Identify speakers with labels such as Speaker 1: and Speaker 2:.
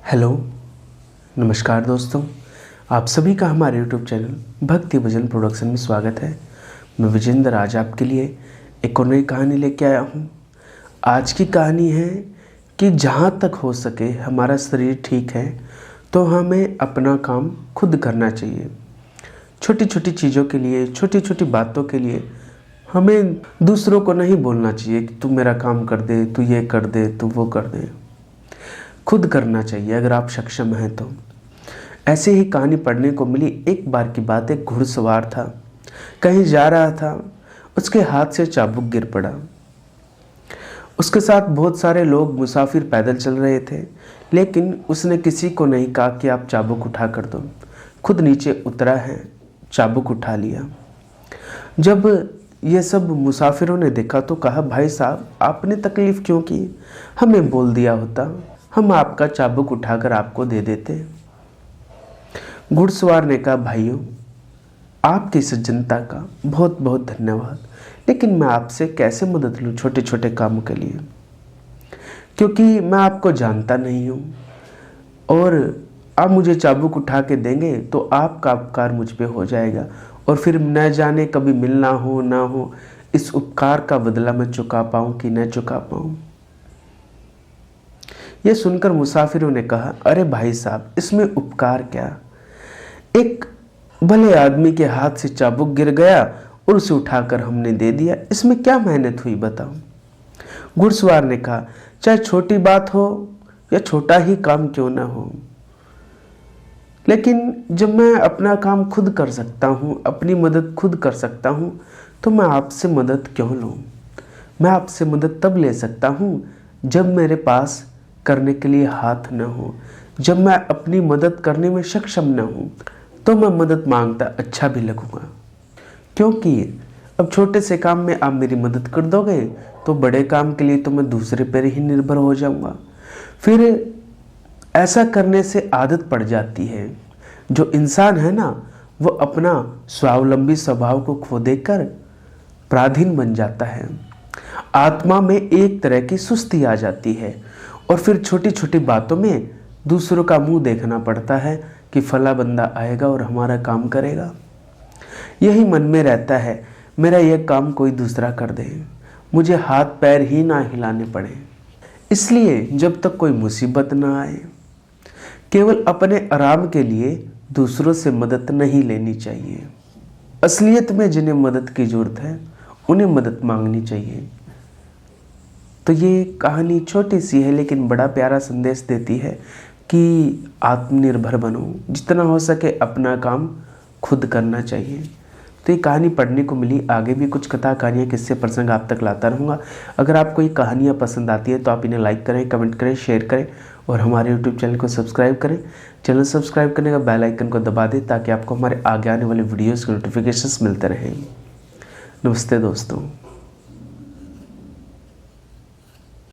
Speaker 1: Hello, नमस्कार दोस्तों। आप सभी का हमारे यूट्यूब चैनल भक्ति भजन प्रोडक्शन में स्वागत है। मैं विजेंद्र आज आपके लिए एक और नई कहानी लेके आया हूँ। आज की कहानी है कि जहाँ तक हो सके हमारा शरीर ठीक है तो हमें अपना काम खुद करना चाहिए। छोटी छोटी चीज़ों के लिए, छोटी छोटी बातों के लिए हमें दूसरों को नहीं बोलना चाहिए कि तू मेरा काम कर दे, तू ये कर दे, तू वो कर दे। खुद करना चाहिए अगर आप सक्षम हैं तो। ऐसे ही कहानी पढ़ने को मिली। एक बार की बात, एक घुड़सवार था, कहीं जा रहा था, उसके हाथ से चाबुक गिर पड़ा। उसके साथ बहुत सारे लोग मुसाफिर पैदल चल रहे थे, लेकिन उसने किसी को नहीं कहा कि आप चाबुक उठा कर दो। खुद नीचे उतरा है, चाबुक उठा लिया। जब ये सब मुसाफिरों ने देखा तो कहा, भाई साहब आपने तकलीफ़ क्यों की, हमें बोल दिया होता, हम आपका चाबुक उठाकर आपको दे देते। घुड़सवार ने कहा, भाइयों आपकी सज्जनता का बहुत बहुत धन्यवाद, लेकिन मैं आपसे कैसे मदद लूँ छोटे छोटे कामों के लिए, क्योंकि मैं आपको जानता नहीं हूँ और आप मुझे चाबुक उठा के देंगे तो आपका उपकार मुझ पे हो जाएगा और फिर न जाने कभी मिलना हो ना हो, इस उपकार का बदला मैं चुका पाऊँ कि न चुका पाऊँ। यह सुनकर मुसाफिरों ने कहा, अरे भाई साहब इसमें उपकार क्या, एक भले आदमी के हाथ से चाबुक गिर गया और उसे उठाकर हमने दे दिया, इसमें क्या मेहनत हुई बताओ। घुड़सवार ने कहा, चाहे छोटी बात हो या छोटा ही काम क्यों ना हो, लेकिन जब मैं अपना काम खुद कर सकता हूँ, अपनी मदद खुद कर सकता हूँ, तो मैं आपसे मदद क्यों लूँ। मैं आपसे मदद तब ले सकता हूँ जब मेरे पास करने के लिए हाथ न हो, जब मैं अपनी मदद करने में सक्षम न हूँ, तो मैं मदद मांगता अच्छा भी लगूंगा। क्योंकि अब छोटे से काम में आप मेरी मदद कर दोगे तो बड़े काम के लिए तो मैं दूसरे पर ही निर्भर हो जाऊंगा। फिर ऐसा करने से आदत पड़ जाती है। जो इंसान है ना, वो अपना स्वावलंबी स्वभाव को खो देकर पराधीन बन जाता है। आत्मा में एक तरह की सुस्ती आ जाती है और फिर छोटी छोटी बातों में दूसरों का मुंह देखना पड़ता है कि फला बंदा आएगा और हमारा काम करेगा। यही मन में रहता है, मेरा यह काम कोई दूसरा कर दे, मुझे हाथ पैर ही ना हिलाने पड़े। इसलिए जब तक कोई मुसीबत ना आए, केवल अपने आराम के लिए दूसरों से मदद नहीं लेनी चाहिए। असलियत में जिन्हें मदद की जरूरत है उन्हें मदद मांगनी चाहिए। तो ये कहानी छोटी सी है लेकिन बड़ा प्यारा संदेश देती है कि आत्मनिर्भर बनो, जितना हो सके अपना काम खुद करना चाहिए। तो ये कहानी पढ़ने को मिली। आगे भी कुछ कथा कहानियाँ किस्से प्रसंग आप तक लाता रहूँगा। अगर आपको ये कहानियाँ पसंद आती है तो आप इन्हें लाइक करें, कमेंट करें, शेयर करें और हमारे यूट्यूब चैनल को सब्सक्राइब करें। चैनल सब्सक्राइब करने का बेल आइकन को दबा दें ताकि आपको हमारे आगे आने वाले वीडियोज़ के नोटिफिकेशंस मिलते रहें। नमस्ते दोस्तों।